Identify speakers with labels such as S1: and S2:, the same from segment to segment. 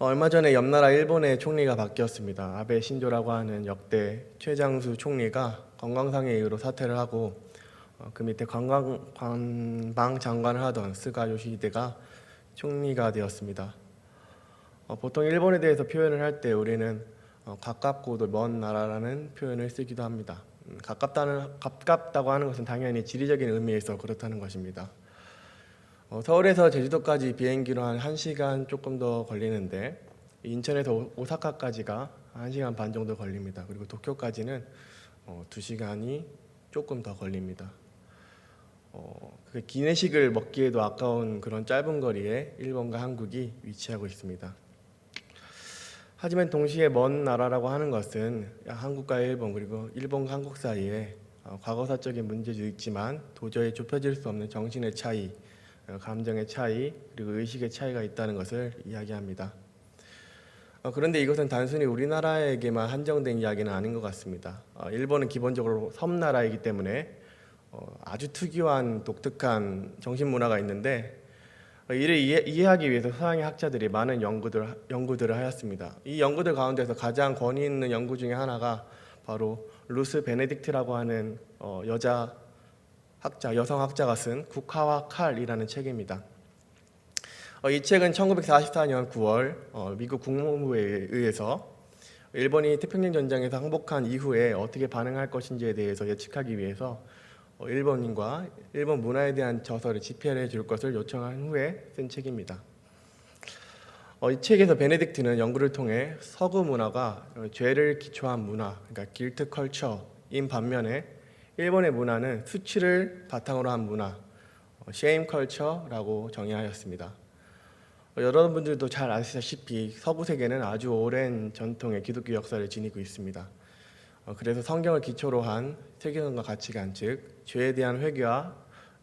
S1: 얼마 전에 옆나라 일본의 총리가 바뀌었습니다. 아베 신조라고 하는 역대 최장수 총리가 건강상의 이유로 사퇴를 하고 그 밑에 관방 장관을 하던 스가 요시히데가 총리가 되었습니다. 보통 일본에 대해서 표현을 할 때 우리는 가깝고도 먼 나라라는 표현을 쓰기도 합니다. 가깝다고 하는 것은 당연히 지리적인 의미에서 그렇다는 것입니다. 서울에서 제주도까지 비행기로 한 1시간 조금 더 걸리는데 인천에서 오사카까지가 1시간 반 정도 걸립니다. 그리고 도쿄까지는 2시간이 조금 더 걸립니다. 그 기내식을 먹기에도 아까운 그런 짧은 거리에 일본과 한국이 위치하고 있습니다. 하지만 동시에 먼 나라라고 하는 것은 한국과 일본 그리고 일본과 한국 사이에 과거사적인 문제도 있지만 도저히 좁혀질 수 없는 정신의 차이, 감정의 차이, 그리고 의식의 차이가 있다는 것을 이야기합니다. 그런데 이것은 단순히 우리나라에게만 한정된 이야기는 아닌 것 같습니다. 일본은 기본적으로 섬나라이기 때문에 아주 특유한 독특한 정신문화가 있는데 이를 이해하기 위해서 서양의 학자들이 많은 연구들을 하였습니다. 이 연구들 가운데서 가장 권위 있는 연구 중에 하나가 바로 루스 베네딕트라고 하는 여성 학자가 쓴 국화와 칼이라는 책입니다. 이 책은 1944년 9월 미국 국무부에 의해서 일본이 태평양 전쟁에서 항복한 이후에 어떻게 반응할 것인지에 대해서 예측하기 위해서 일본인과 일본 문화에 대한 저서를 집필해 줄 것을 요청한 후에 쓴 책입니다. 이 책에서 베네딕트는 연구를 통해 서구 문화가 죄를 기초한 문화, 그러니까 길트 컬처인 반면에 일본의 문화는 수치를 바탕으로 한 문화, 쉐임 컬처라고 정의하였습니다. 여러분들도 잘 아시다시피 서구 세계는 아주 오랜 전통의 기독교 역사를 지니고 있습니다. 그래서 성경을 기초로 한 세계관과 가치관, 즉 죄에 대한 회개와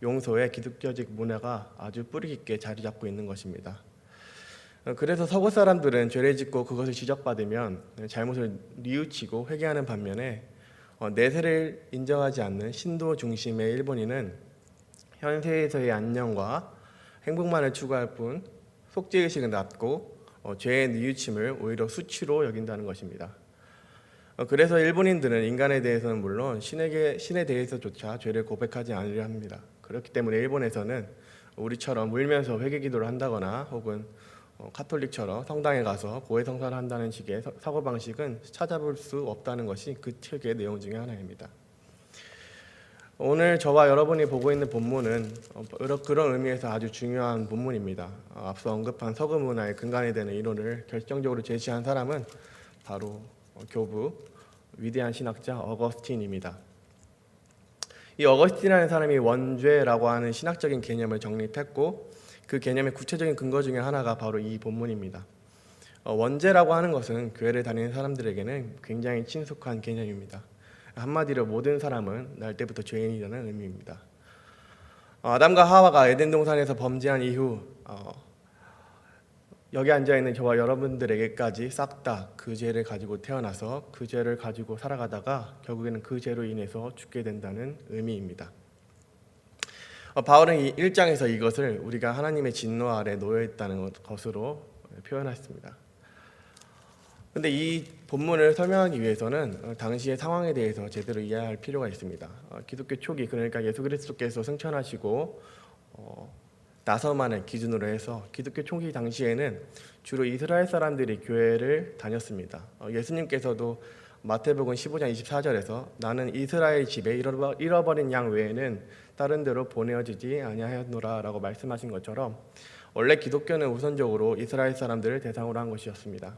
S1: 용서의 기독교적 문화가 아주 뿌리 깊게 자리 잡고 있는 것입니다. 그래서 서구 사람들은 죄를 짓고 그것을 지적받으면 잘못을 뉘우치고 회개하는 반면에 내세를 인정하지 않는 신도 중심의 일본인은 현세에서의 안녕과 행복만을 추구할 뿐 속죄의식은 낮고 죄의 뉘우침을 오히려 수치로 여긴다는 것입니다. 그래서 일본인들은 인간에 대해서는 물론 신에 대해서조차 죄를 고백하지 않으려 합니다. 그렇기 때문에 일본에서는 우리처럼 울면서 회개기도를 한다거나 혹은 카톨릭처럼 성당에 가서 고해성사를 한다는 식의 사고방식은 찾아볼 수 없다는 것이 그 책의 내용 중에 하나입니다. 오늘 저와 여러분이 보고 있는 본문은 그런 의미에서 아주 중요한 본문입니다. 앞서 언급한 서구 문화의 근간이 되는 이론을 결정적으로 제시한 사람은 바로 교부, 위대한 신학자 어거스틴입니다. 이 어거스틴이라는 사람이 원죄라고 하는 신학적인 개념을 정립했고 그 개념의 구체적인 근거 중에 하나가 바로 이 본문입니다. 원죄라고 하는 것은 교회를 다니는 사람들에게는 굉장히 친숙한 개념입니다. 한마디로 모든 사람은 날 때부터 죄인이라는 의미입니다. 아담과 하와가 에덴 동산에서 범죄한 이후 여기 앉아있는 저와 여러분들에게까지 싹 다 그 죄를 가지고 태어나서 그 죄를 가지고 살아가다가 결국에는 그 죄로 인해서 죽게 된다는 의미입니다. 바울은 이 1장에서 이것을 우리가 하나님의 진노 아래 놓여있다는 것으로 표현했습니다. 그런데 이 본문을 설명하기 위해서는 당시의 상황에 대해서 제대로 이해할 필요가 있습니다. 기독교 초기, 그러니까 예수 그리스도께서 승천하시고 나서만을 기준으로 해서 기독교 초기 당시에는 주로 이스라엘 사람들이 교회를 다녔습니다. 예수님께서도 마태복음 15장 24절에서 나는 이스라엘 집에 잃어버린 양 외에는 다른 데로 보내어지지 아니하였노라 라고 말씀하신 것처럼 원래 기독교는 우선적으로 이스라엘 사람들을 대상으로 한 것이었습니다.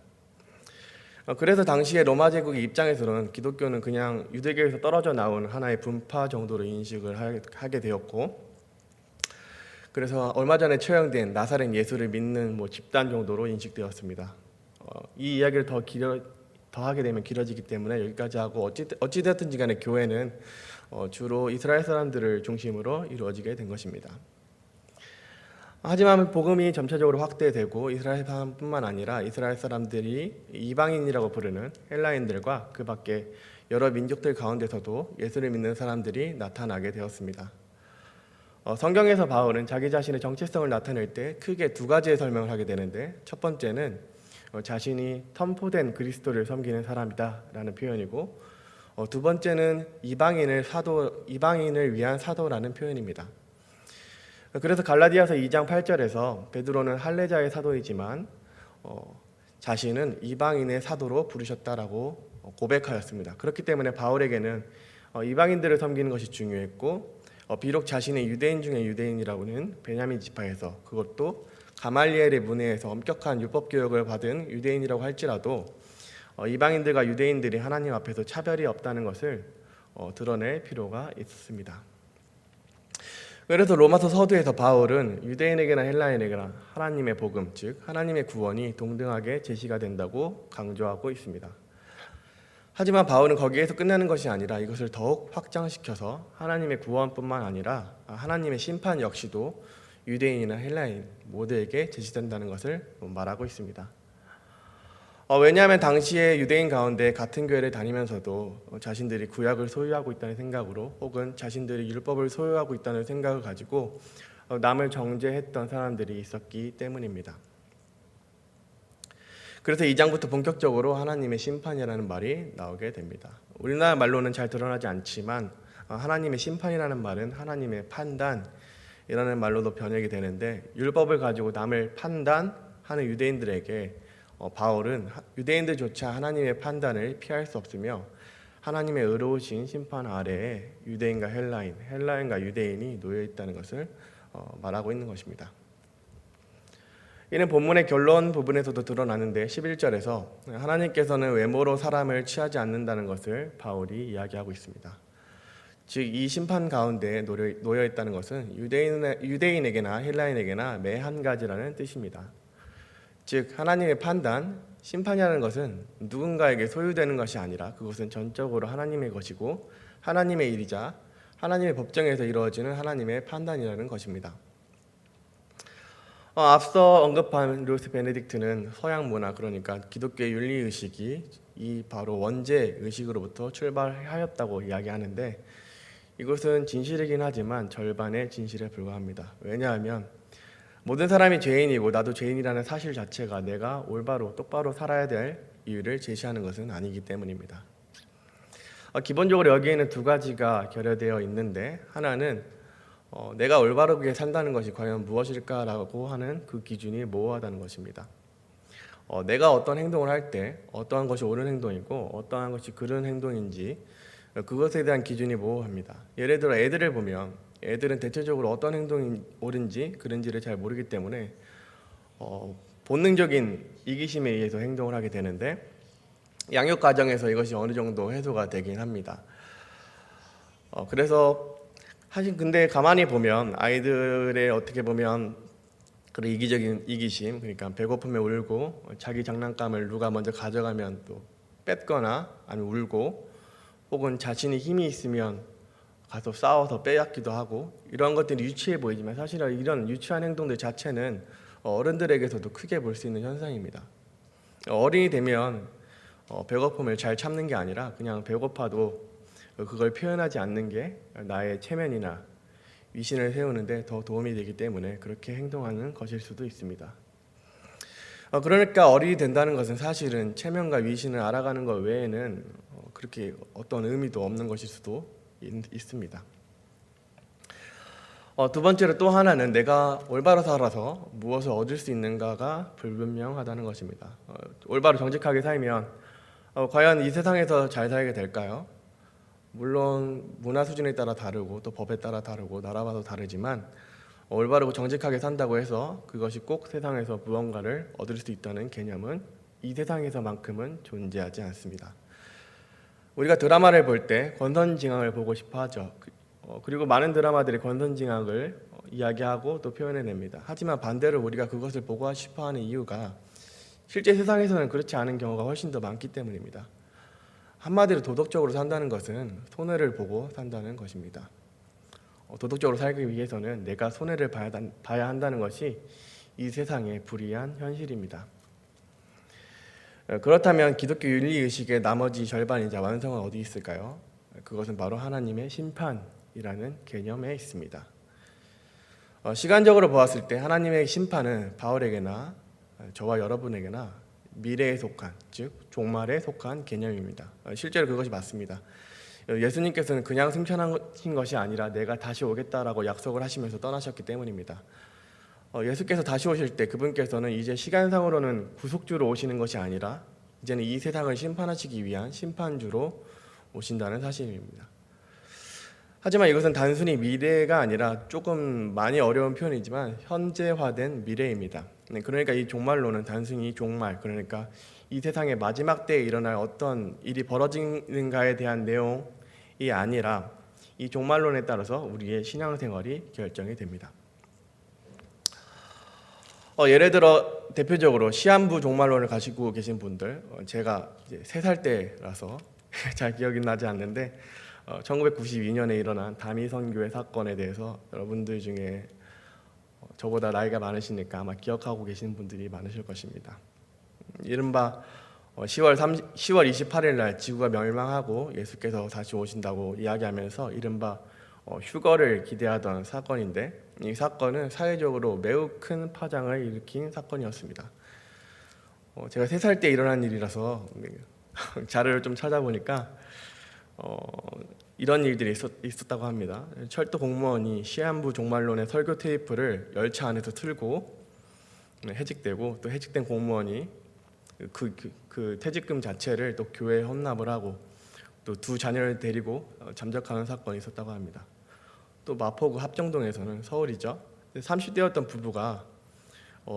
S1: 그래서 당시에 로마 제국의 입장에서는 기독교는 그냥 유대교에서 떨어져 나온 하나의 분파 정도로 인식을 하게 되었고, 그래서 얼마 전에 처형된 나사렛 예수를 믿는 집단 정도로 인식되었습니다. 이 이야기를 더 하게 되면 길어지기 때문에 여기까지 하고 어찌되었든지 간에 교회는 주로 이스라엘 사람들을 중심으로 이루어지게 된 것입니다. 하지만 복음이 점차적으로 확대되고 이스라엘 사람뿐만 아니라 이스라엘 사람들이 이방인이라고 부르는 헬라인들과 그 밖에 여러 민족들 가운데서도 예수를 믿는 사람들이 나타나게 되었습니다. 성경에서 바울은 자기 자신의 정체성을 나타낼 때 크게 두 가지의 설명을 하게 되는데, 첫 번째는 자신이 선포된 그리스도를 섬기는 사람이다라는 표현이고, 두 번째는 이방인을 위한 사도라는 표현입니다. 그래서 갈라디아서 2장 8절에서 베드로는 할례자의 사도이지만 자신은 이방인의 사도로 부르셨다라고 고백하였습니다. 그렇기 때문에 바울에게는 이방인들을 섬기는 것이 중요했고, 비록 자신의 유대인 중에 유대인이라고는 베냐민 지파에서, 그것도 가말리엘의 문화에서 엄격한 율법 교육을 받은 유대인이라고 할지라도 이방인들과 유대인들이 하나님 앞에서 차별이 없다는 것을 드러낼 필요가 있었습니다. 그래서 로마서 서두에서 바울은 유대인에게나 헬라인에게나 하나님의 복음, 즉 하나님의 구원이 동등하게 제시가 된다고 강조하고 있습니다. 하지만 바울은 거기에서 끝나는 것이 아니라 이것을 더욱 확장시켜서 하나님의 구원뿐만 아니라 하나님의 심판 역시도 유대인이나 헬라인 모두에게 제시된다는 것을 말하고 있습니다. 왜냐하면 당시에 유대인 가운데 같은 교회를 다니면서도 자신들이 구약을 소유하고 있다는 생각으로, 혹은 자신들이 율법을 소유하고 있다는 생각을 가지고 남을 정죄했던 사람들이 있었기 때문입니다. 그래서 2장부터 본격적으로 하나님의 심판이라는 말이 나오게 됩니다. 우리나라 말로는 잘 드러나지 않지만 하나님의 심판이라는 말은 하나님의 판단이라는 말로도 번역이 되는데, 율법을 가지고 남을 판단하는 유대인들에게 바울은 유대인들조차 하나님의 판단을 피할 수 없으며 하나님의 의로우신 심판 아래에 유대인과 헬라인과 유대인이 놓여 있다는 것을 말하고 있는 것입니다. 이는 본문의 결론 부분에서도 드러나는데 11절에서 하나님께서는 외모로 사람을 취하지 않는다는 것을 바울이 이야기하고 있습니다. 즉 이 심판 가운데 놓여 있다는 것은 유대인에게나 헬라인에게나 매 한 가지라는 뜻입니다. 즉 하나님의 판단, 심판이라는 것은 누군가에게 소유되는 것이 아니라 그것은 전적으로 하나님의 것이고 하나님의 일이자 하나님의 법정에서 이루어지는 하나님의 판단이라는 것입니다. 앞서 언급한 루스 베네딕트는 서양 문화, 그러니까 기독교의 윤리의식이 이 바로 원죄의식으로부터 출발하였다고 이야기하는데, 이것은 진실이긴 하지만 절반의 진실에 불과합니다. 왜냐하면 모든 사람이 죄인이고 나도 죄인이라는 사실 자체가 내가 올바로 똑바로 살아야 될 이유를 제시하는 것은 아니기 때문입니다. 기본적으로 여기에는 두 가지가 결여되어 있는데, 하나는 내가 올바르게 산다는 것이 과연 무엇일까라고 하는 그 기준이 모호하다는 것입니다. 내가 어떤 행동을 할 때 어떠한 것이 옳은 행동이고 어떠한 것이 그른 행동인지 그것에 대한 기준이 모호합니다. 예를 들어 애들을 보면 애들은 대체적으로 어떤 행동이 옳은지 그른지를 잘 모르기 때문에 본능적인 이기심에 의해서 행동을 하게 되는데, 양육 과정에서 이것이 어느 정도 해소가 되긴 합니다. 그래서 근데 가만히 보면 아이들의 어떻게 보면 그런 이기적인 이기심, 그러니까 배고프면 울고 자기 장난감을 누가 먼저 가져가면 또 뺏거나 아니면 울고, 혹은 자신이 힘이 있으면 가서 싸워서 빼앗기도 하고, 이런 것들이 유치해 보이지만 사실은 이런 유치한 행동들 자체는 어른들에게서도 크게 볼 수 있는 현상입니다. 어린이 되면 배고픔을 잘 참는 게 아니라 그냥 배고파도 그걸 표현하지 않는 게 나의 체면이나 위신을 세우는데 더 도움이 되기 때문에 그렇게 행동하는 것일 수도 있습니다. 그러니까 어린이 된다는 것은 사실은 체면과 위신을 알아가는 것 외에는 그렇게 어떤 의미도 없는 것일 수도 있습니다. 두 번째로 또 하나는 내가 올바로 살아서 무엇을 얻을 수 있는가가 불분명하다는 것입니다. 올바로 정직하게 살면 과연 이 세상에서 잘 살게 될까요? 물론 문화 수준에 따라 다르고 또 법에 따라 다르고 나라마다 다르지만 올바르고 정직하게 산다고 해서 그것이 꼭 세상에서 무언가를 얻을 수 있다는 개념은 이 세상에서만큼은 존재하지 않습니다. 우리가 드라마를 볼 때 권선징악을 보고 싶어 하죠. 그리고 많은 드라마들이 권선징악을 이야기하고 또 표현해냅니다. 하지만 반대로 우리가 그것을 보고 싶어 하는 이유가 실제 세상에서는 그렇지 않은 경우가 훨씬 더 많기 때문입니다. 한마디로 도덕적으로 산다는 것은 손해를 보고 산다는 것입니다. 도덕적으로 살기 위해서는 내가 손해를 봐야 한다는 것이 이 세상의 불의한 현실입니다. 그렇다면 기독교 윤리의식의 나머지 절반이자 완성은 어디 있을까요? 그것은 바로 하나님의 심판이라는 개념에 있습니다. 시간적으로 보았을 때 하나님의 심판은 바울에게나 저와 여러분에게나 미래에 속한, 즉 종말에 속한 개념입니다. 실제로 그것이 맞습니다. 예수님께서는 그냥 승천하신 것이 아니라 내가 다시 오겠다라고 약속을 하시면서 떠나셨기 때문입니다. 예수께서 다시 오실 때 그분께서는 이제 시간상으로는 구속주로 오시는 것이 아니라 이제는 이 세상을 심판하시기 위한 심판주로 오신다는 사실입니다. 하지만 이것은 단순히 미래가 아니라 조금 많이 어려운 표현이지만 현재화된 미래입니다. 그러니까 이 종말론은 단순히 종말, 그러니까 이 세상의 마지막 때에 일어날 어떤 일이 벌어지는가에 대한 내용이 아니라 이 종말론에 따라서 우리의 신앙생활이 결정이 됩니다. 예를 들어 대표적으로 시한부 종말론을 가지고 계신 분들, 제가 이제 3살 때라서 잘 기억이 나지 않는데 1992년에 일어난 다미 선교회 사건에 대해서 여러분들 중에 저보다 나이가 많으시니까 아마 기억하고 계시는 분들이 많으실 것입니다. 이른바 10월 28일 날 지구가 멸망하고 예수께서 다시 오신다고 이야기하면서 이른바 휴거를 기대하던 사건인데, 이 사건은 사회적으로 매우 큰 파장을 일으킨 사건이었습니다. 제가 3살 때 일어난 일이라서 자료를 좀 찾아보니까 이런 일들이 있었다고 합니다. 철도 공무원이 시한부 종말론의 설교 테이프를 열차 안에서 틀고 해직되고, 또 해직된 공무원이 그 퇴직금 자체를 또 교회에 헌납을 하고 또 2 자녀를 데리고 잠적하는 사건이 있었다고 합니다. 또 마포구 합정동에서는, 서울이죠, 30대였던 부부가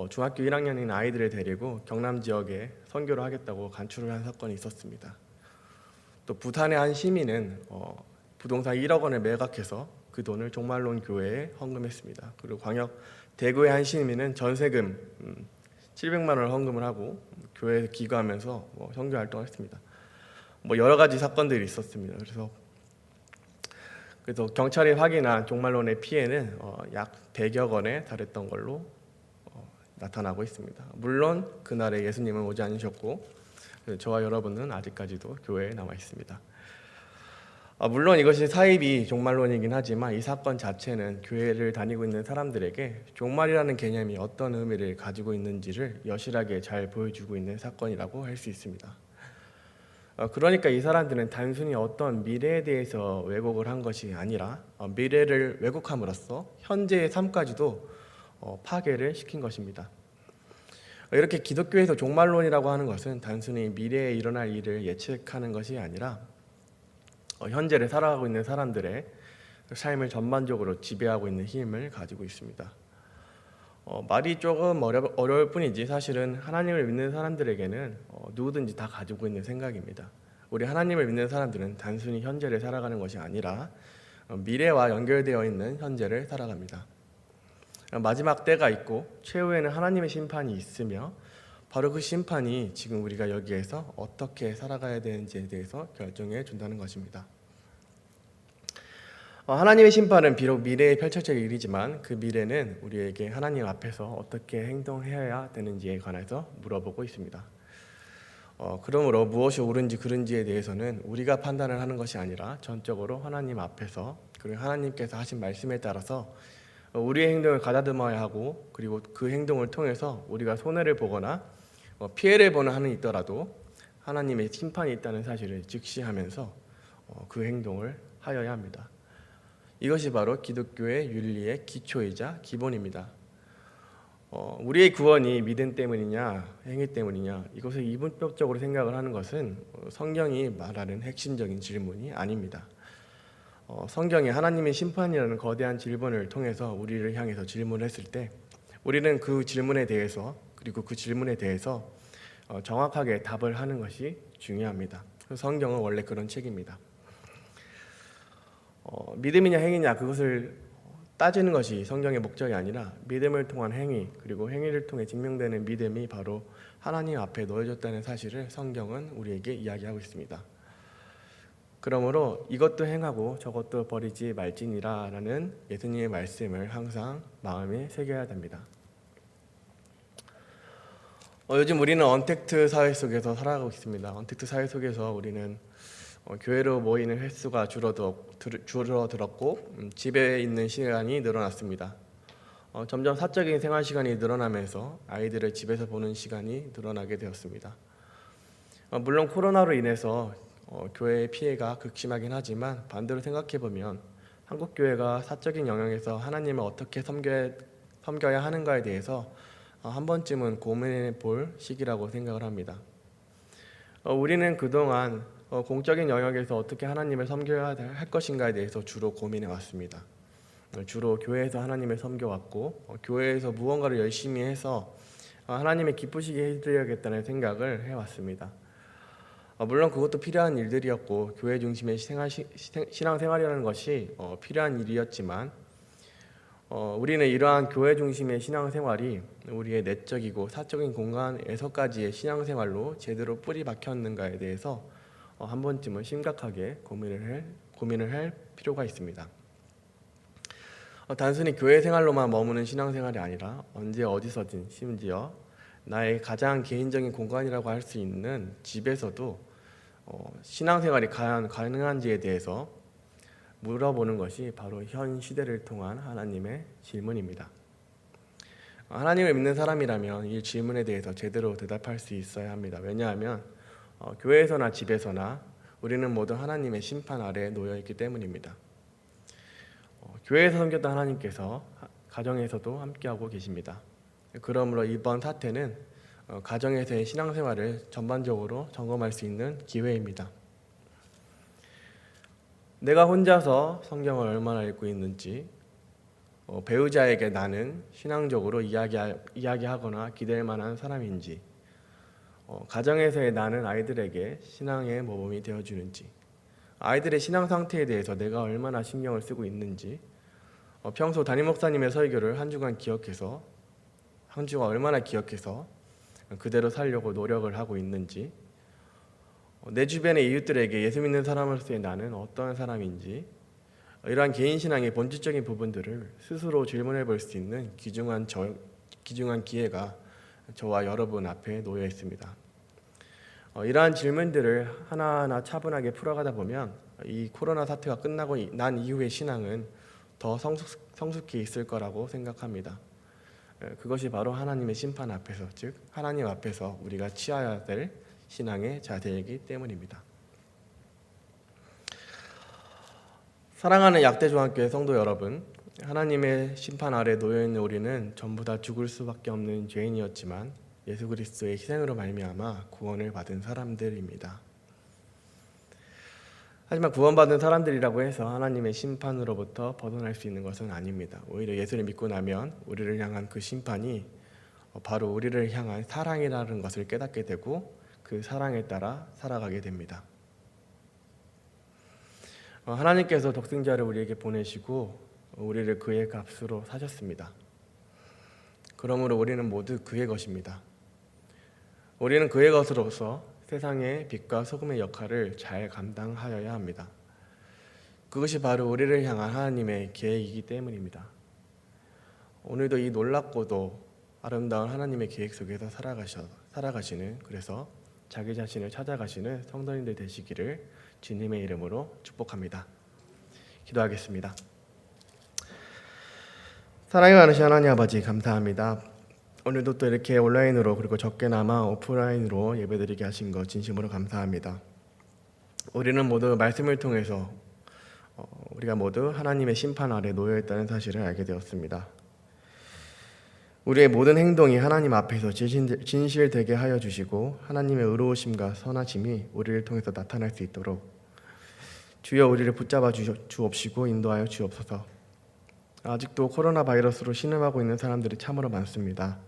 S1: 중학교 1학년인 아이들을 데리고 경남 지역에 선교를 하겠다고 간출을 한 사건이 있었습니다. 또 부산의 한 시민은 부동산 1억 원을 매각해서 그 돈을 종말론 교회에 헌금했습니다. 그리고 광역 대구의 한 시민은 전세금 700만 원을 헌금을 하고 교회에 기거하면서 선교 활동을 했습니다. 여러 가지 사건들이 있었습니다. 그래서 경찰이 확인한 종말론의 피해는 약 100여 건에 달했던 걸로 나타나고 있습니다. 물론 그날에 예수님은 오지 않으셨고 저와 여러분은 아직까지도 교회에 남아 있습니다. 물론 이것이 사이비 종말론이긴 하지만 이 사건 자체는 교회를 다니고 있는 사람들에게 종말이라는 개념이 어떤 의미를 가지고 있는지를 여실하게 잘 보여주고 있는 사건이라고 할 수 있습니다. 그러니까 이 사람들은 단순히 어떤 미래에 대해서 왜곡을 한 것이 아니라 미래를 왜곡함으로써 현재의 삶까지도 파괴를 시킨 것입니다. 이렇게 기독교에서 종말론이라고 하는 것은 단순히 미래에 일어날 일을 예측하는 것이 아니라 현재를 살아가고 있는 사람들의 삶을 전반적으로 지배하고 있는 힘을 가지고 있습니다. 말이 조금 어려울 뿐이지 사실은 하나님을 믿는 사람들에게는 누구든지 다 가지고 있는 생각입니다. 우리 하나님을 믿는 사람들은 단순히 현재를 살아가는 것이 아니라 미래와 연결되어 있는 현재를 살아갑니다. 마지막 때가 있고 최후에는 하나님의 심판이 있으며 바로 그 심판이 지금 우리가 여기에서 어떻게 살아가야 되는지에 대해서 결정해 준다는 것입니다. 하나님의 심판은 비록 미래에 펼쳐질 일이지만 그 미래는 우리에게 하나님 앞에서 어떻게 행동해야 되는지에 관해서 물어보고 있습니다. 그러므로 무엇이 옳은지 그른지에 대해서는 우리가 판단을 하는 것이 아니라 전적으로 하나님 앞에서, 그리고 하나님께서 하신 말씀에 따라서 우리의 행동을 가다듬어야 하고, 그리고 그 행동을 통해서 우리가 손해를 보거나 피해를 보는 한은 있더라도 하나님의 심판이 있다는 사실을 직시하면서 그 행동을 하여야 합니다. 이것이 바로 기독교의 윤리의 기초이자 기본입니다. 우리의 구원이 믿음 때문이냐 행위 때문이냐, 이것을 이분법적으로 생각을 하는 것은 성경이 말하는 핵심적인 질문이 아닙니다. 성경이 하나님의 심판이라는 거대한 질문을 통해서 우리를 향해서 질문을 했을 때 우리는 그 질문에 대해서, 그리고 그 질문에 대해서 정확하게 답을 하는 것이 중요합니다. 성경은 원래 그런 책입니다. 믿음이냐 행위냐, 그것을 따지는 것이 성경의 목적이 아니라 믿음을 통한 행위, 그리고 행위를 통해 증명되는 믿음이 바로 하나님 앞에 놓여졌다는 사실을 성경은 우리에게 이야기하고 있습니다. 그러므로 이것도 행하고 저것도 버리지 말지니라 라는 예수님의 말씀을 항상 마음에 새겨야 됩니다. 요즘 우리는 언택트 사회 속에서 살아가고 있습니다. 언택트 사회 속에서 우리는 교회로 모이는 횟수가 줄어들었고 집에 있는 시간이 늘어났습니다. 점점 사적인 생활 시간이 늘어나면서 아이들을 집에서 보는 시간이 늘어나게 되었습니다. 물론 코로나로 인해서 교회의 피해가 극심하긴 하지만 반대로 생각해 보면 한국 교회가 사적인 영역에서 하나님을 어떻게 섬겨야 하는가에 대해서 한 번쯤은 고민해 볼 시기라고 생각을 합니다. 우리는 그동안 공적인 영역에서 어떻게 하나님을 섬겨야 할 것인가에 대해서 주로 고민해 왔습니다. 주로 교회에서 하나님을 섬겨왔고 교회에서 무언가를 열심히 해서 하나님의 기쁘시게 해드려야겠다는 생각을 해왔습니다. 물론 그것도 필요한 일들이었고 교회 중심의 신앙생활이라는 것이 필요한 일이었지만 우리는 이러한 교회 중심의 신앙생활이 우리의 내적이고 사적인 공간에서까지의 신앙생활로 제대로 뿌리 박혔는가에 대해서 한 번쯤은 심각하게 고민을 할 필요가 있습니다. 단순히 교회 생활로만 머무는 신앙생활이 아니라 언제 어디서든 심지어 나의 가장 개인적인 공간이라고 할 수 있는 집에서도 신앙생활이 과연 가능한지에 대해서 물어보는 것이 바로 현 시대를 통한 하나님의 질문입니다. 하나님을 믿는 사람이라면 이 질문에 대해서 제대로 대답할 수 있어야 합니다. 왜냐하면 교회에서나 집에서나 우리는 모두 하나님의 심판 아래에 놓여 있기 때문입니다. 교회에서 섬겼던 하나님께서 가정에서도 함께하고 계십니다. 그러므로 이번 사태는 가정에서의 신앙생활을 전반적으로 점검할 수 있는 기회입니다. 내가 혼자서 성경을 얼마나 읽고 있는지, 배우자에게 나는 신앙적으로 이야기하거나 기댈 만한 사람인지, 가정에서의 나는 아이들에게 신앙의 모범이 되어주는지, 아이들의 신앙 상태에 대해서 내가 얼마나 신경을 쓰고 있는지, 평소 담임 목사님의 설교를 한 주가 얼마나 기억해서 그대로 살려고 노력을 하고 있는지, 내 주변의 이웃들에게 예수 믿는 사람으로서의 나는 어떠한 사람인지, 이러한 개인 신앙의 본질적인 부분들을 스스로 질문해 볼 수 있는 귀중한 기회가 저와 여러분 앞에 놓여 있습니다. 이러한 질문들을 하나하나 차분하게 풀어가다 보면 이 코로나 사태가 끝나고 난 이후의 신앙은 더 성숙히 있을 거라고 생각합니다. 그것이 바로 하나님의 심판 앞에서, 즉 하나님 앞에서 우리가 취해야 될 신앙의 자세이기 때문입니다. 사랑하는 약대중학교의 성도 여러분, 하나님의 심판 아래 놓여있는 우리는 전부 다 죽을 수밖에 없는 죄인이었지만 예수 그리스도의 희생으로 말미암아 구원을 받은 사람들입니다. 하지만 구원받은 사람들이라고 해서 하나님의 심판으로부터 벗어날 수 있는 것은 아닙니다. 오히려 예수를 믿고 나면 우리를 향한 그 심판이 바로 우리를 향한 사랑이라는 것을 깨닫게 되고 그 사랑에 따라 살아가게 됩니다. 하나님께서 독생자를 우리에게 보내시고 우리를 그의 값으로 사셨습니다. 그러므로 우리는 모두 그의 것입니다. 우리는 그의 것으로서 세상의 빛과 소금의 역할을 잘 감당하여야 합니다. 그것이 바로 우리를 향한 하나님의 계획이기 때문입니다. 오늘도 이 놀랍고도 아름다운 하나님의 계획 속에서 살아가시는, 그래서 자기 자신을 찾아가시는 성도님들 되시기를 주님의 이름으로 축복합니다. 기도하겠습니다. 사랑이 많으신 하나님 아버지, 감사합니다. 오늘도 또 이렇게 온라인으로 그리고 적게나마 오프라인으로 예배드리게 하신 것 진심으로 감사합니다. 우리는 모두 말씀을 통해서 우리가 모두 하나님의 심판 아래 놓여있다는 사실을 알게 되었습니다. 우리의 모든 행동이 하나님 앞에서 진실되게 하여 주시고 하나님의 의로우심과 선하심이 우리를 통해서 나타날 수 있도록 주여 우리를 붙잡아 주옵시고 인도하여 주옵소서. 아직도 코로나 바이러스로 신음하고 있는 사람들이 참으로 많습니다.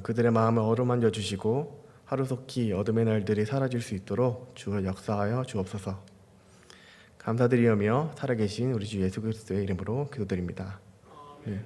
S1: 그들의 마음을 어루만져 주시고 하루속히 어둠의 날들이 사라질 수 있도록 주여 역사하여 주옵소서. 감사드리며 살아계신 우리 주 예수 그리스도의 이름으로 기도드립니다. 네.